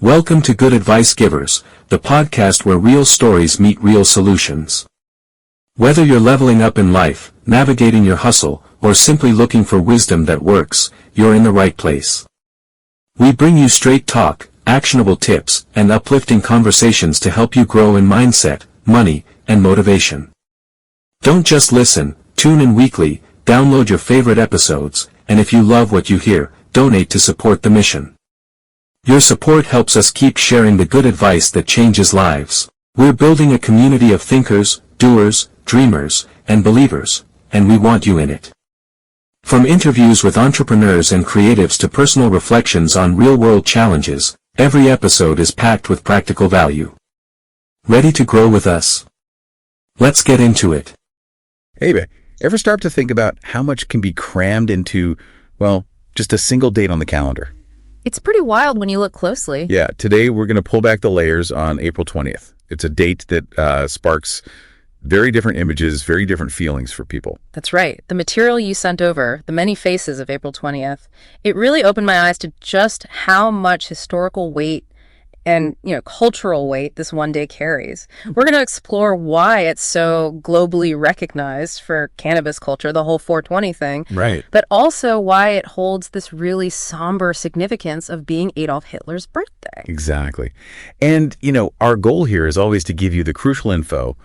Welcome to Good Advice Givers, the podcast where real stories meet real solutions. Whether you're leveling up in life, navigating your hustle, or simply looking for wisdom that works, you're in the right place. We bring you straight talk, actionable tips, and uplifting conversations to help you grow in mindset, money, and motivation. Don't just listen, tune in weekly, download your favorite episodes, and if you love what you hear, donate to support the mission. Your support helps us keep sharing the good advice that changes lives. We're building a community of thinkers, doers, dreamers, and believers, and we want you in it. From interviews with entrepreneurs and creatives to personal reflections on real-world challenges, every episode is packed with practical value. Ready to grow with us? Let's get into it. Hey, ever start to think about how much can be crammed into, just a single date on the calendar? It's pretty wild when you look closely. Yeah, today we're going to pull back the layers on April 20th. It's a date that sparks very different images, very different feelings for people. That's right. The material you sent over, the many faces of April 20th, it really opened my eyes to just how much historical weight and, cultural weight this one day carries. We're going to explore why it's so globally recognized for cannabis culture, the whole 420 thing. Right. But also why it holds this really somber significance of being Adolf Hitler's birthday. Exactly. And, our goal here is always to give you the crucial info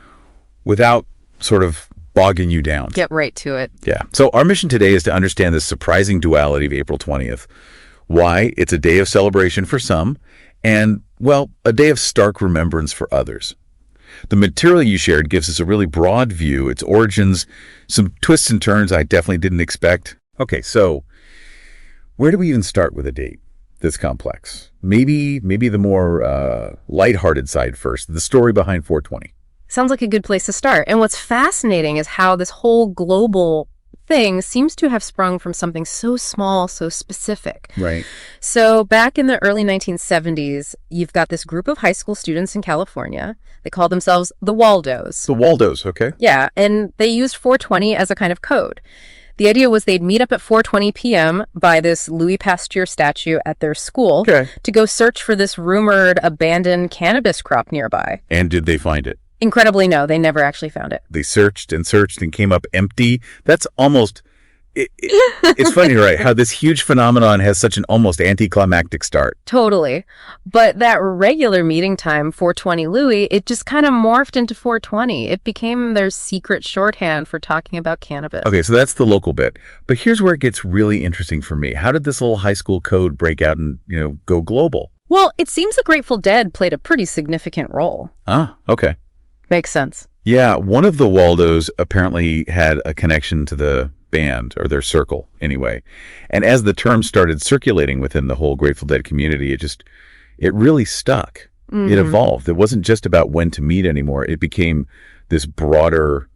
without sort of bogging you down. Get right to it. Yeah. So our mission today is to understand the surprising duality of April 20th, why it's a day of celebration for some, and, a day of stark remembrance for others. The material you shared gives us a really broad view, its origins, some twists and turns I definitely didn't expect. Okay, so where do we even start with a date this complex? Maybe the more lighthearted side first, the story behind 420. Sounds like a good place to start. And what's fascinating is how this whole global thing seems to have sprung from something so small, so specific. Right. So back in the early 1970s, you've got this group of high school students in California. They call themselves the Waldos. The Waldos, okay. Yeah, and they used 420 as a kind of code. The idea was they'd meet up at 4:20 p.m. by this Louis Pasteur statue at their school to go search for this rumored abandoned cannabis crop nearby. And did they find it? Incredibly, no, they never actually found it. They searched and came up empty. That's almost, it's funny, right? How this huge phenomenon has such an almost anticlimactic start. Totally. But that regular meeting time, 420 Louis, it just kind of morphed into 420. It became their secret shorthand for talking about cannabis. Okay, so that's the local bit. But here's where it gets really interesting for me. How did this little high school code break out and, go global? Well, it seems the Grateful Dead played a pretty significant role. Ah, okay. Makes sense. Yeah, one of the Waldos apparently had a connection to the band, or their circle, anyway. And as the term started circulating within the whole Grateful Dead community, it really stuck. Mm-hmm. It evolved. It wasn't just about when to meet anymore. It became this broader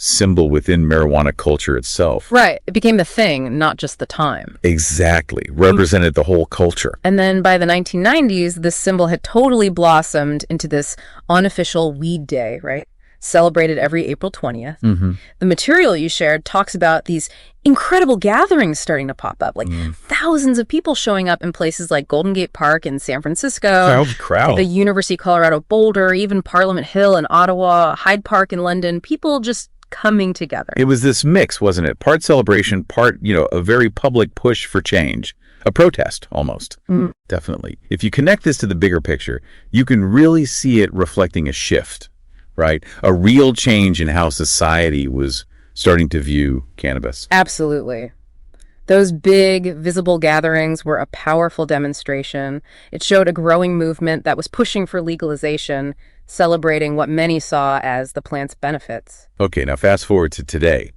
symbol within marijuana culture itself. Right. It became the thing, not just the time. Exactly. Represented the whole culture. And then by the 1990s, this symbol had totally blossomed into this unofficial weed day, right? Celebrated every April 20th. Mm-hmm. The material you shared talks about these incredible gatherings starting to pop up, like thousands of people showing up in places like Golden Gate Park in San Francisco, crowd. The University of Colorado Boulder, even Parliament Hill in Ottawa, Hyde Park in London, people just coming together. It was this mix, wasn't it? Part celebration, part, a very public push for change. A protest, almost. Mm. Definitely. If you connect this to the bigger picture, you can really see it reflecting a shift, right? A real change in how society was starting to view cannabis. Absolutely. Those big, visible gatherings were a powerful demonstration. It showed a growing movement that was pushing for legalization, celebrating what many saw as the plant's benefits. Okay, now fast forward to today.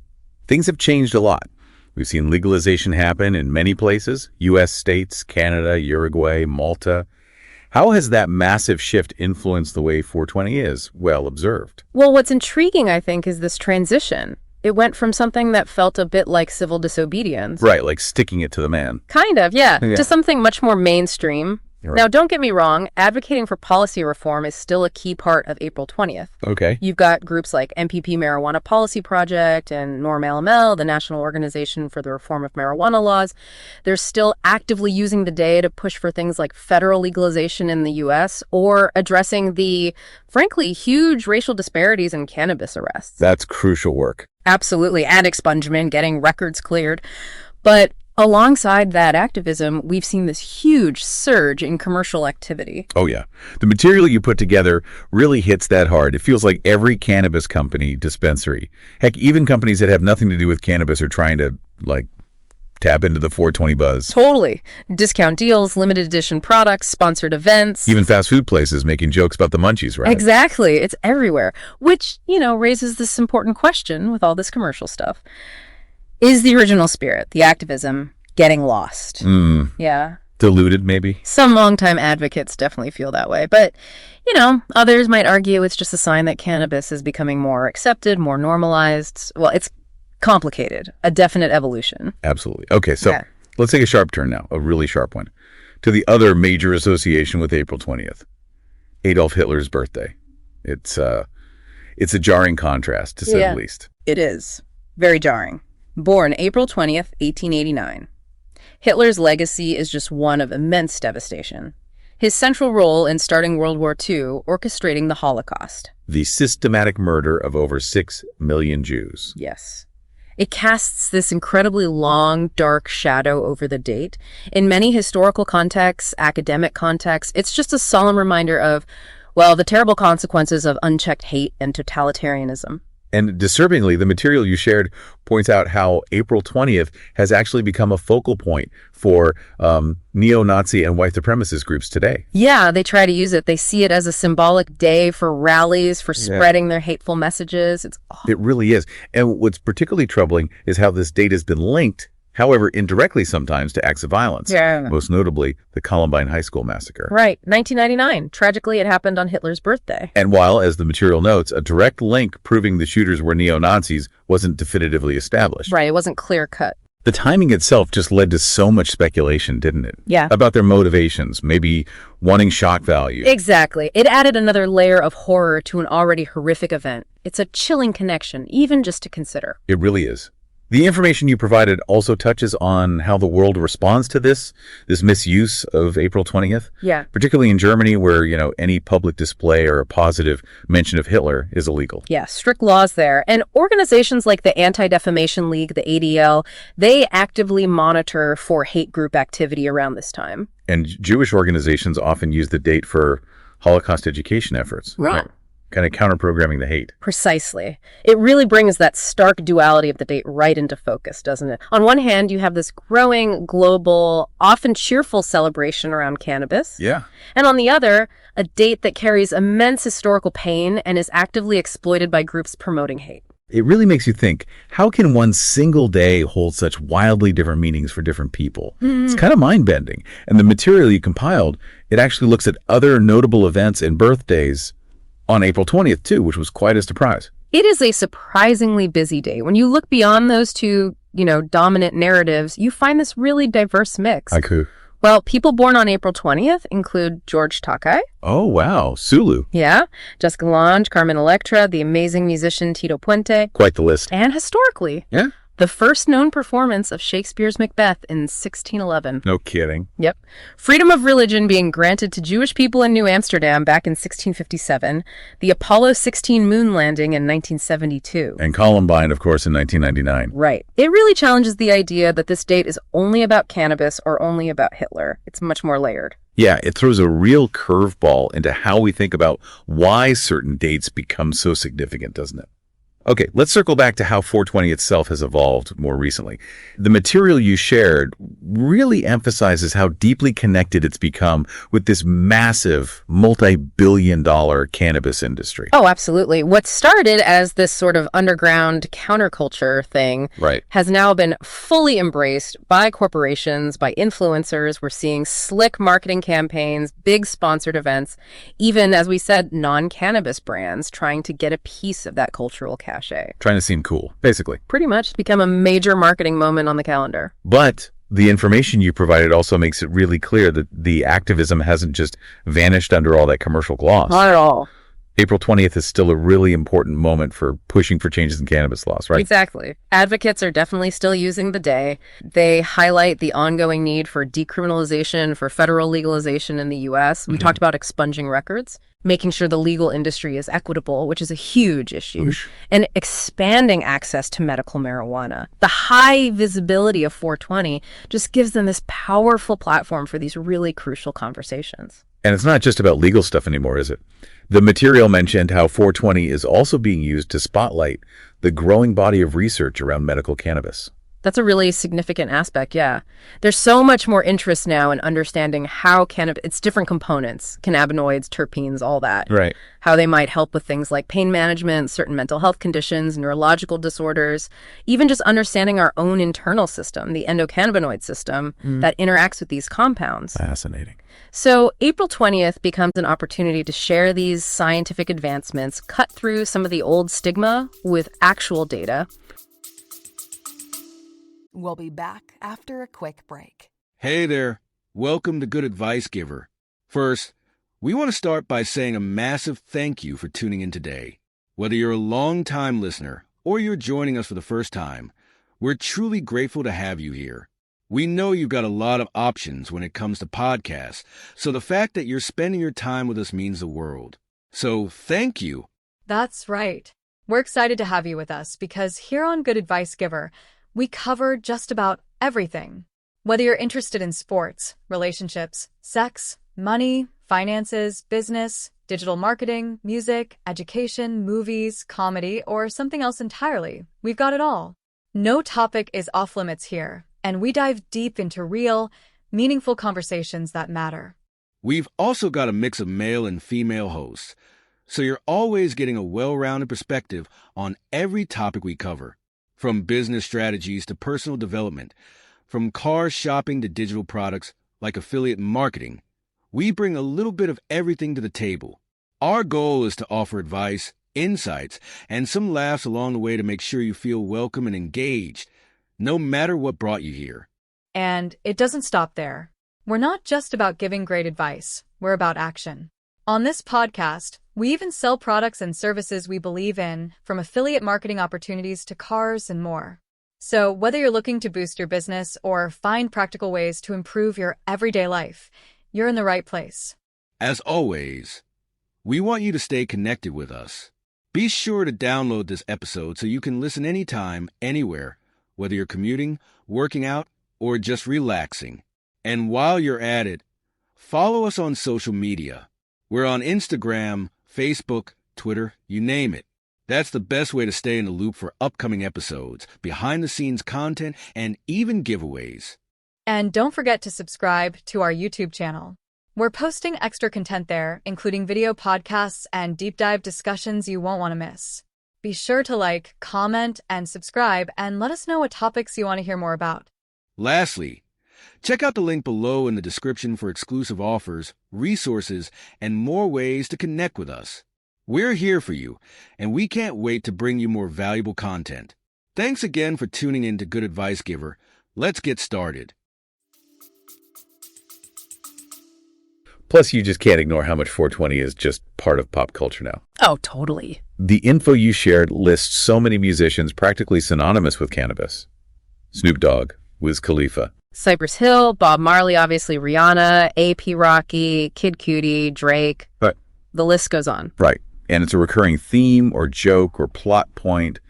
Things have changed a lot. We've seen legalization happen in many places, U.S. states, Canada, Uruguay, Malta. How has that massive shift influenced the way 420 is well observed? Well, what's intriguing, I think, is this transition. It went from something that felt a bit like civil disobedience. Right, like sticking it to the man. Kind of, yeah. To something much more mainstream, Right. Now, don't get me wrong, advocating for policy reform is still a key part of April 20th. Okay. You've got groups like MPP Marijuana Policy Project and NORM-LML, the National Organization for the Reform of Marijuana Laws. They're still actively using the day to push for things like federal legalization in the U.S. or addressing the, frankly, huge racial disparities in cannabis arrests. That's crucial work. Absolutely, and expungement, getting records cleared. But alongside that activism, we've seen this huge surge in commercial activity. Oh, yeah. The material you put together really hits that hard. It feels like every cannabis company, dispensary, heck, even companies that have nothing to do with cannabis are trying to, tap into the 420 buzz. Totally. Discount deals, limited edition products, sponsored events. Even fast food places making jokes about the munchies, right? Exactly. It's everywhere, which, raises this important question with all this commercial stuff. Is the original spirit, the activism, getting lost? Yeah. Diluted, maybe? Some longtime advocates definitely feel that way. But, others might argue it's just a sign that cannabis is becoming more accepted, more normalized. Well, it's complicated, a definite evolution. Absolutely. Okay, so let's take a sharp turn now, a really sharp one, to the other major association with April 20th, Adolf Hitler's birthday. It's a jarring contrast, to say the least. It is. Very jarring. Born April 20th, 1889. Hitler's legacy is just one of immense devastation. His central role in starting World War II, orchestrating the Holocaust. The systematic murder of over 6 million Jews. Yes. It casts this incredibly long, dark shadow over the date. In many historical contexts, academic contexts, it's just a solemn reminder of, the terrible consequences of unchecked hate and totalitarianism. And disturbingly, the material you shared points out how April 20th has actually become a focal point for neo-Nazi and white supremacist groups today. Yeah, they try to use it. They see it as a symbolic day for rallies, for spreading their hateful messages. It really is. And what's particularly troubling is how this date has been linked, however indirectly sometimes, to acts of violence. Yeah. Most notably, the Columbine High School massacre. Right, 1999. Tragically, it happened on Hitler's birthday. And while, as the material notes, a direct link proving the shooters were neo-Nazis wasn't definitively established. Right, it wasn't clear-cut. The timing itself just led to so much speculation, didn't it? Yeah. About their motivations, maybe wanting shock value. Exactly. It added another layer of horror to an already horrific event. It's a chilling connection, even just to consider. It really is. The information you provided also touches on how the world responds to this misuse of April 20th. Yeah. Particularly in Germany, where, any public display or a positive mention of Hitler is illegal. Yeah, strict laws there. And organizations like the Anti-Defamation League, the ADL, they actively monitor for hate group activity around this time. And Jewish organizations often use the date for Holocaust education efforts. Right. Kind of counter-programming the hate. Precisely. It really brings that stark duality of the date right into focus, doesn't it? On one hand, you have this growing, global, often cheerful celebration around cannabis. Yeah. And on the other, a date that carries immense historical pain and is actively exploited by groups promoting hate. It really makes you think, how can one single day hold such wildly different meanings for different people? It's kind of mind-bending. And the material you compiled, it actually looks at other notable events and birthdays on April 20th, too, which was quite a surprise. It is a surprisingly busy day. When you look beyond those two, dominant narratives, you find this really diverse mix. Like who? Well, people born on April 20th include George Takei. Oh, wow. Sulu. Yeah. Jessica Lange, Carmen Electra, the amazing musician Tito Puente. Quite the list. And historically, the first known performance of Shakespeare's Macbeth in 1611. No kidding. Yep. Freedom of religion being granted to Jewish people in New Amsterdam back in 1657. The Apollo 16 moon landing in 1972. And Columbine, of course, in 1999. Right. It really challenges the idea that this date is only about cannabis or only about Hitler. It's much more layered. Yeah, it throws a real curveball into how we think about why certain dates become so significant, doesn't it? Okay, let's circle back to how 420 itself has evolved more recently. The material you shared really emphasizes how deeply connected it's become with this massive, multi-billion-dollar cannabis industry. Oh, absolutely. What started as this sort of underground counterculture thing has now been fully embraced by corporations, by influencers. We're seeing slick marketing campaigns, big sponsored events, even, as we said, non-cannabis brands trying to get a piece of that cultural cachet. Trying to seem cool, basically. Pretty much become a major marketing moment on the calendar. But The information you provided also makes it really clear that the activism hasn't just vanished under all that commercial gloss. Not at all. April 20th is still a really important moment for pushing for changes in cannabis laws, right? Exactly. Advocates are definitely still using the day. They highlight the ongoing need for decriminalization, for federal legalization in the U.S. We talked about expunging records, making sure the legal industry is equitable, which is a huge issue, and expanding access to medical marijuana. The high visibility of 420 just gives them this powerful platform for these really crucial conversations. And it's not just about legal stuff anymore, is it? The material mentioned how 420 is also being used to spotlight the growing body of research around medical cannabis. That's a really significant aspect, yeah. There's so much more interest now in understanding how its different components, cannabinoids, terpenes, all that. Right. How they might help with things like pain management, certain mental health conditions, neurological disorders, even just understanding our own internal system, the endocannabinoid system that interacts with these compounds. Fascinating. So April 20th becomes an opportunity to share these scientific advancements, cut through some of the old stigma with actual data. We'll be back after a quick break. Hey there. Welcome to Good Advice Giver. First, we want to start by saying a massive thank you for tuning in today. Whether you're a long-time listener or you're joining us for the first time, we're truly grateful to have you here. We know you've got a lot of options when it comes to podcasts, so the fact that you're spending your time with us means the world. So thank you. That's right. We're excited to have you with us because here on Good Advice Giver, we cover just about everything. Whether you're interested in sports, relationships, sex, money, finances, business, digital marketing, music, education, movies, comedy, or something else entirely, we've got it all. No topic is off limits here, and we dive deep into real, meaningful conversations that matter. We've also got a mix of male and female hosts, so you're always getting a well-rounded perspective on every topic we cover. From business strategies to personal development, from car shopping to digital products like affiliate marketing, we bring a little bit of everything to the table. Our goal is to offer advice, insights, and some laughs along the way to make sure you feel welcome and engaged, no matter what brought you here. And it doesn't stop there. We're not just about giving great advice, we're about action. On this podcast, we even sell products and services we believe in, from affiliate marketing opportunities to cars and more. So whether you're looking to boost your business or find practical ways to improve your everyday life, you're in the right place. As always, we want you to stay connected with us. Be sure to download this episode so you can listen anytime, anywhere, whether you're commuting, working out, or just relaxing. And while you're at it, follow us on social media. We're on Instagram, Facebook, Twitter, you name it. That's the best way to stay in the loop for upcoming episodes, behind-the-scenes content, and even giveaways. And don't forget to subscribe to our YouTube channel. We're posting extra content there, including video podcasts and deep dive discussions you won't want to miss. Be sure to like, comment, and subscribe, and let us know what topics you want to hear more about. Lastly, check out the link below in the description for exclusive offers, resources, and more ways to connect with us. We're here for you, and we can't wait to bring you more valuable content. Thanks again for tuning in to Good Advice Giver. Let's get started. Plus, you just can't ignore how much 420 is just part of pop culture now. Oh, totally. The info you shared lists so many musicians practically synonymous with cannabis. Snoop Dogg, Wiz Khalifa, Cypress Hill, Bob Marley, obviously Rihanna, A.P. Rocky, Kid Cudi, Drake. Right. The list goes on. Right. And it's a recurring theme or joke or plot point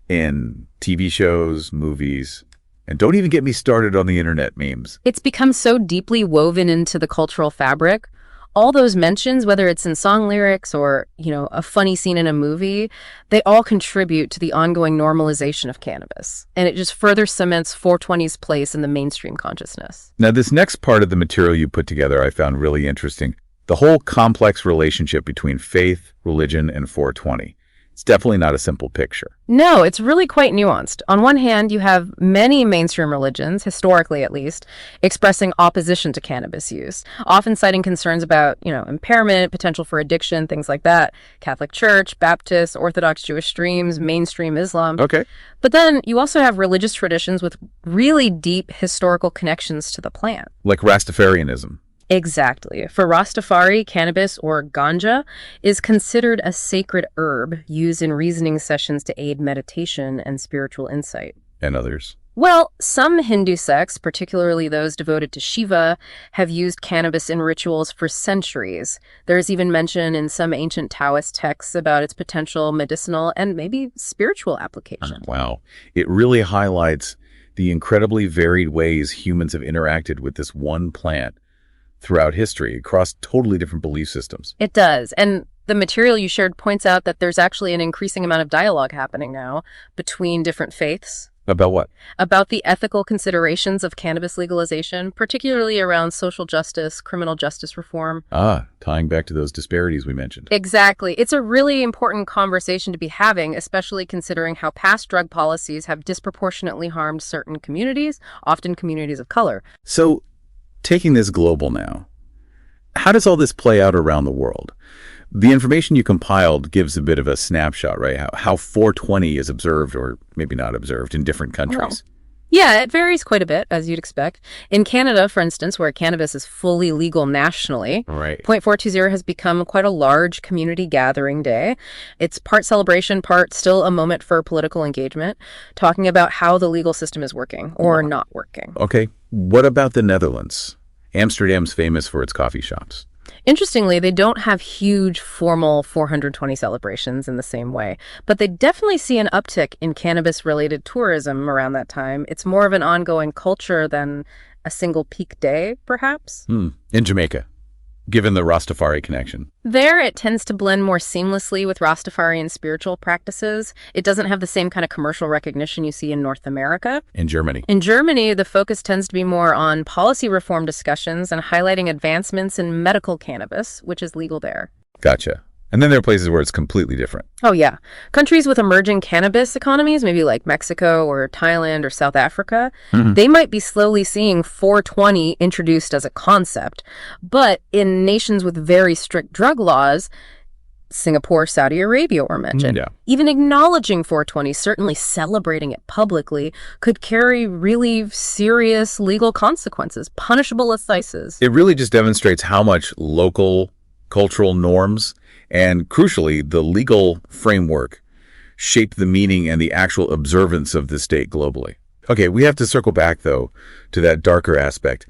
in TV shows, movies, and don't even get me started on the internet memes. It's become so deeply woven into the cultural fabric. All those mentions, whether it's in song lyrics or, a funny scene in a movie, they all contribute to the ongoing normalization of cannabis. And it just further cements 420's place in the mainstream consciousness. Now, this next part of the material you put together I found really interesting. The whole complex relationship between faith, religion, and 420. It It's definitely not a simple picture. No, it's really quite nuanced. On one hand, you have many mainstream religions, historically at least, expressing opposition to cannabis use, often citing concerns about, impairment, potential for addiction, things like that. Catholic Church, Baptist, Orthodox Jewish streams, mainstream Islam. Okay. But then you also have religious traditions with really deep historical connections to the plant. Like Rastafarianism. Exactly. For Rastafari, cannabis, or ganja, is considered a sacred herb used in reasoning sessions to aid meditation and spiritual insight. And others. Well, some Hindu sects, particularly those devoted to Shiva, have used cannabis in rituals for centuries. There's even mention in some ancient Taoist texts about its potential medicinal and maybe spiritual application. Wow. It really highlights the incredibly varied ways humans have interacted with this one plant throughout history across totally different belief systems. It does. And the material you shared points out that there's actually an increasing amount of dialogue happening now between different faiths. About what? About the ethical considerations of cannabis legalization, particularly around social justice, criminal justice reform. Tying back to those disparities we mentioned. Exactly. It's a really important conversation to be having, especially considering how past drug policies have disproportionately harmed certain communities, often communities of color. So, taking this global now, how does all this play out around the world? The information you compiled gives a bit of a snapshot, right? How 420 is observed or maybe not observed in different countries. Yeah, it varies quite a bit, as you'd expect. In Canada, for instance, where cannabis is fully legal nationally, Right. Point 420 has become quite a large community gathering day. It's part celebration, part still a moment for political engagement, talking about how the legal system is working or not working. Okay. What about the Netherlands? Amsterdam's famous for its coffee shops. Interestingly, they don't have huge formal 420 celebrations in the same way, but they definitely see an uptick in cannabis-related tourism around that time. It's more of an ongoing culture than a single peak day, perhaps. In Jamaica, given the Rastafari connection. There, it tends to blend more seamlessly with Rastafarian spiritual practices. It doesn't have the same kind of commercial recognition you see in North America. In Germany. In Germany, the focus tends to be more on policy reform discussions and highlighting advancements in medical cannabis, which is legal there. Gotcha. And then there are places where it's completely different. Oh, yeah. Countries with emerging cannabis economies, maybe like Mexico or Thailand or South Africa, they might be slowly seeing 420 introduced as a concept. But in nations with very strict drug laws, Singapore, Saudi Arabia were mentioned. Yeah. Even acknowledging 420, certainly celebrating it publicly, could carry really serious legal consequences, punishable offenses. It really just demonstrates how much local cultural norms and, crucially, the legal framework shape the meaning and the actual observance of this date globally. Okay, we have to circle back, though, to that darker aspect.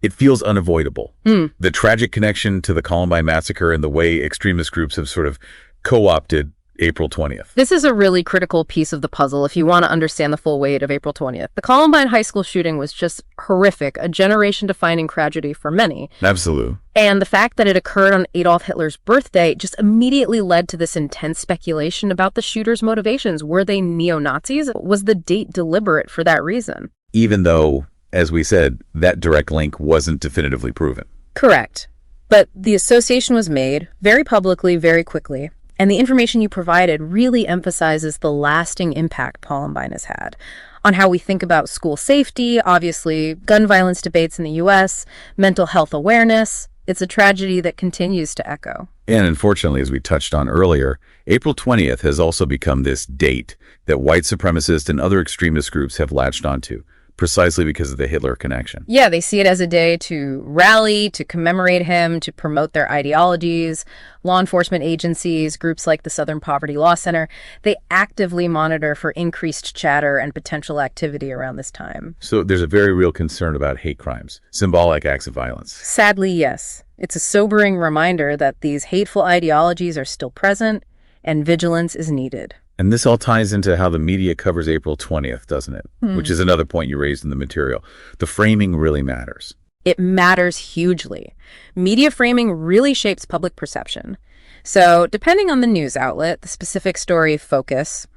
It feels unavoidable. The tragic connection to the Columbine massacre and the way extremist groups have sort of co-opted April 20th. This is a really critical piece of the puzzle if you want to understand the full weight of April 20th. The Columbine High School shooting was just horrific, a generation-defining tragedy for many. Absolutely. And the fact that it occurred on Adolf Hitler's birthday just immediately led to this intense speculation about the shooter's motivations. Were they neo-Nazis? Was the date deliberate for that reason? Even though, as we said, that direct link wasn't definitively proven. Correct. But the association was made very publicly, very quickly. And the information you provided really emphasizes the lasting impact Columbine has had on how we think about school safety, obviously gun violence debates in the U.S., mental health awareness. It's a tragedy that continues to echo. And unfortunately, as we touched on earlier, April 20th has also become this date that white supremacist and other extremist groups have latched onto, precisely because of the Hitler connection. Yeah, they see it as a day to rally, to commemorate him, to promote their ideologies. Law enforcement agencies, groups like the Southern Poverty Law Center, they actively monitor for increased chatter and potential activity around this time. So there's a very real concern about hate crimes, symbolic acts of violence. Sadly, yes. It's a sobering reminder that these hateful ideologies are still present and vigilance is needed. And this all ties into how the media covers April 20th, doesn't it? Which is another point you raised in the material. The framing really matters. It matters hugely. Media framing really shapes public perception. So depending on the news outlet, the specific story focus,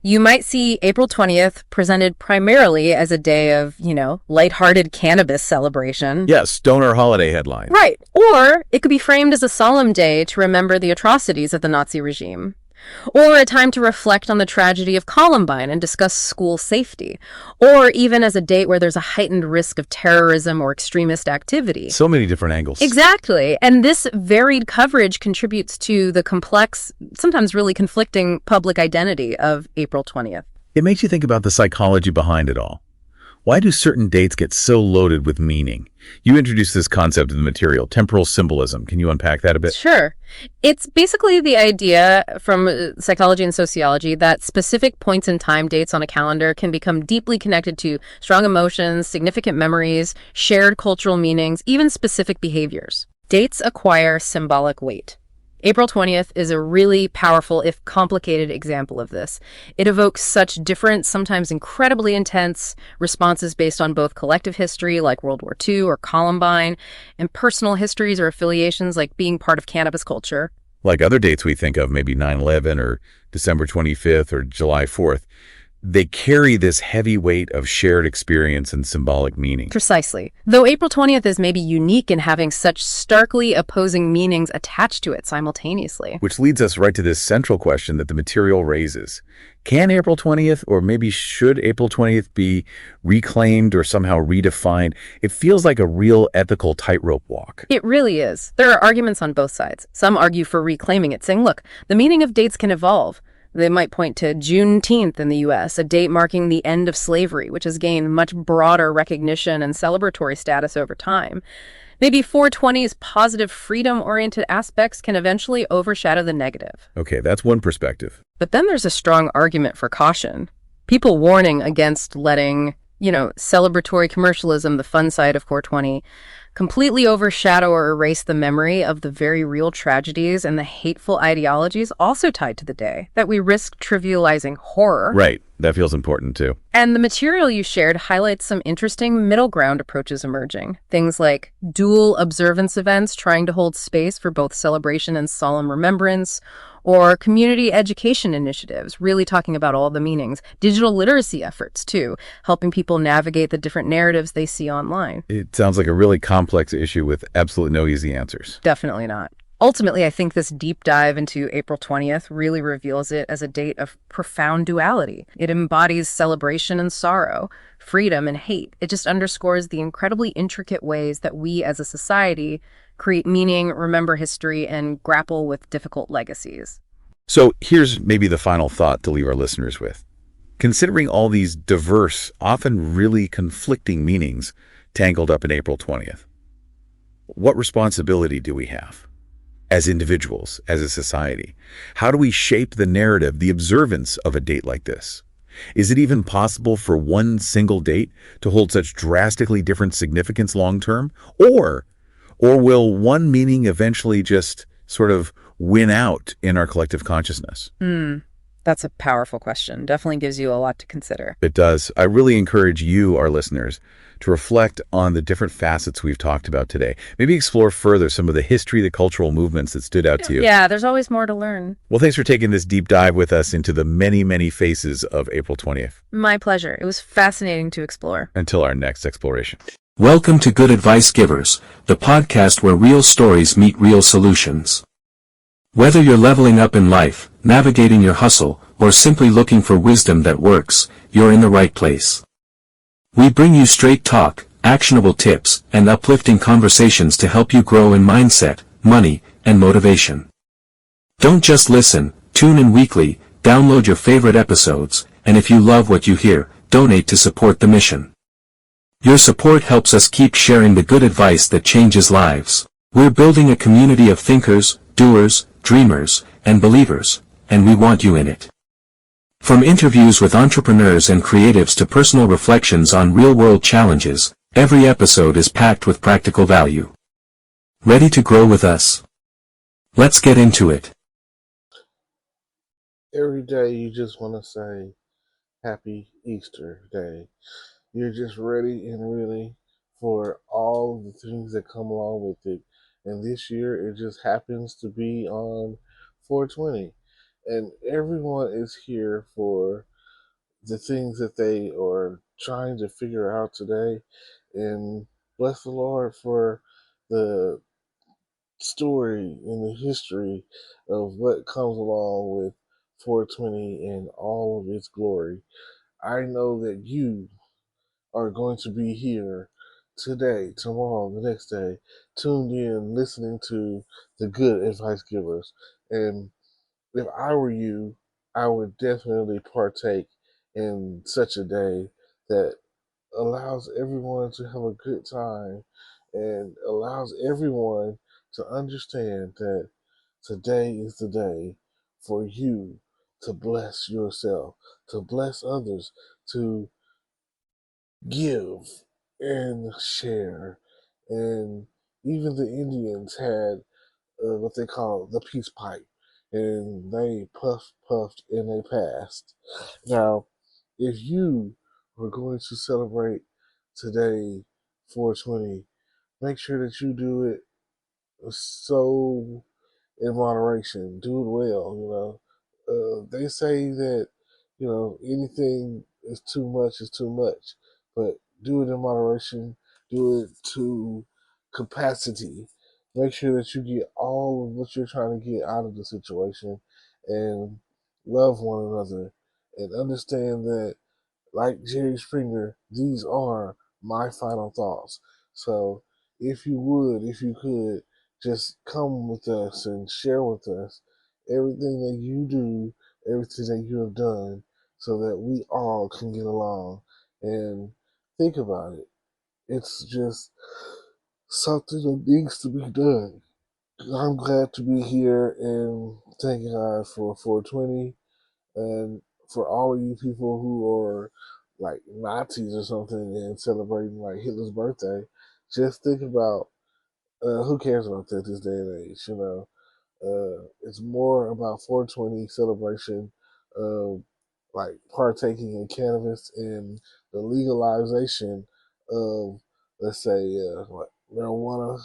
you might see April 20th presented primarily as a day of, lighthearted cannabis celebration. Yes, stoner holiday headline. Right. Or it could be framed as a solemn day to remember the atrocities of the Nazi regime. or a time to reflect on the tragedy of Columbine and discuss school safety, or even as a date where there's a heightened risk of terrorism or extremist activity. So many different angles. Exactly. And this varied coverage contributes to the complex, sometimes really conflicting public identity of April 20th. It makes you think about the psychology behind it all. Why do certain dates get so loaded with meaning? You introduced this concept in the material, temporal symbolism. Can you unpack that a bit? Sure. It's basically the idea from psychology and sociology that specific points in time dates on a calendar can become deeply connected to strong emotions, significant memories, shared cultural meanings, even specific behaviors. Dates acquire symbolic weight. April 20th is a really powerful, if complicated, example of this. It evokes such different, sometimes incredibly intense responses based on both collective history, like World War II or Columbine, and personal histories or affiliations, like being part of cannabis culture. Like other dates we think of, maybe 9/11 or December 25th or July 4th, they carry this heavy weight of shared experience and symbolic meaning. Precisely. Though April 20th is maybe unique in having such starkly opposing meanings attached to it simultaneously. Which leads us right to this central question that the material raises. Can April 20th, or maybe should April 20th be reclaimed or somehow redefined? It feels like a real ethical tightrope walk. It really is. There are arguments on both sides. Some argue for reclaiming it, saying, look, the meaning of dates can evolve. They might point to Juneteenth in the U.S., a date marking the end of slavery, which has gained much broader recognition and celebratory status over time. Maybe 420's positive freedom-oriented aspects can eventually overshadow the negative. Okay, that's one perspective. But then there's a strong argument for caution. People warning against letting, celebratory commercialism, the fun side of 420, completely overshadow or erase the memory of the very real tragedies and the hateful ideologies also tied to the day, that we risk trivializing horror. Right. That feels important too. And the material you shared highlights some interesting middle ground approaches emerging. Things like dual observance events trying to hold space for both celebration and solemn remembrance, or community education initiatives, really talking about all the meanings. Digital literacy efforts, too, helping people navigate the different narratives they see online. It sounds like a really complex issue with absolutely no easy answers. Definitely not. Ultimately, I think this deep dive into April 20th really reveals it as a date of profound duality. It embodies celebration and sorrow, freedom and hate. It just underscores the incredibly intricate ways that we as a society create meaning, remember history, and grapple with difficult legacies. So here's maybe the final thought to leave our listeners with. Considering all these diverse, often really conflicting meanings tangled up in April 20th, what responsibility do we have? As individuals, as a society? How do we shape the narrative, the observance of a date like this? Is it even possible for one single date to hold such drastically different significance long-term? Or will one meaning eventually just sort of win out in our collective consciousness? That's a powerful question. Definitely gives you a lot to consider. It does. I really encourage you, our listeners, to reflect on the different facets we've talked about today. Maybe explore further some of the history, the cultural movements that stood out to you. Yeah, there's always more to learn. Well, thanks for taking this deep dive with us into the many, many faces of April 20th. My pleasure. It was fascinating to explore. Until our next exploration. Welcome to Good Advice Givers, the podcast where real stories meet real solutions. Whether you're leveling up in life, navigating your hustle, or simply looking for wisdom that works, you're in the right place. We bring you straight talk, actionable tips, and uplifting conversations to help you grow in mindset, money, and motivation. Don't just listen, tune in weekly, download your favorite episodes, and if you love what you hear, donate to support the mission. Your support helps us keep sharing the good advice that changes lives. We're building a community of thinkers, doers, dreamers, and believers, and we want you in it. From interviews with entrepreneurs and creatives to personal reflections on real-world challenges, every episode is packed with practical value. Ready to grow with us? Let's get into it. Every day you just want to say, Happy Easter Day. You're just ready and really for all the things that come along with it. And this year it just happens to be on 420. And everyone is here for the things that they are trying to figure out today. And bless the Lord for the story and the history of what comes along with 420 in all of its glory. I know that you are going to be here today, tomorrow, the next day, tuned in, listening to the good advice givers. And if I were you, I would definitely partake in such a day that allows everyone to have a good time and allows everyone to understand that today is the day for you to bless yourself, to bless others, to give and share. And even the Indians had what they call the peace pipe, and they puffed, and they passed. Now, if you were going to celebrate today, 420, make sure that you do it so in moderation. Do it well. They say that anything is too much is too much, but do it in moderation. Do it to capacity. Make sure that you get all of what you're trying to get out of the situation, and love one another, and understand that, like Jerry Springer, these are my final thoughts. So if you could, just come with us and share with us everything that you do, everything that you have done, so that we all can get along. And think about it. It's just something that needs to be done. I'm glad to be here, and thank God for 420. And for all of you people who are like Nazis or something and celebrating like Hitler's birthday, just think about who cares about that this day and age. It's more about 420 celebration of like partaking in cannabis and the legalization of, let's say, marijuana.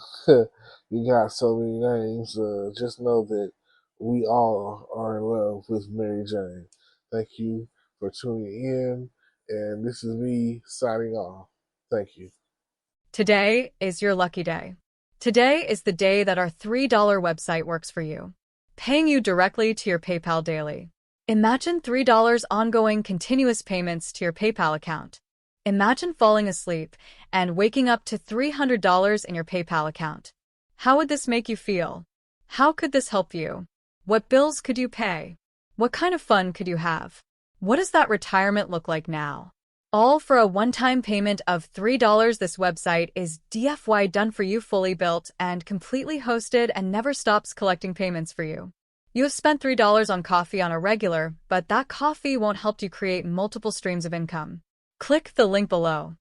You got so many names. Just know that we all are in love with Mary Jane. Thank you for tuning in, and this is me signing off. Thank you. Today is your lucky day. Today is the day that our $3 website works for you, paying you directly to your PayPal daily. Imagine $3 ongoing continuous payments to your PayPal account. Imagine falling asleep and waking up to $300 in your PayPal account. How would this make you feel? How could this help you? What bills could you pay? What kind of fun could you have? What does that retirement look like now? All for a one-time payment of $3. This website is DFY done for you, fully built and completely hosted, and never stops collecting payments for you. You have spent $3 on coffee on a regular, but that coffee won't help you create multiple streams of income. Click the link below.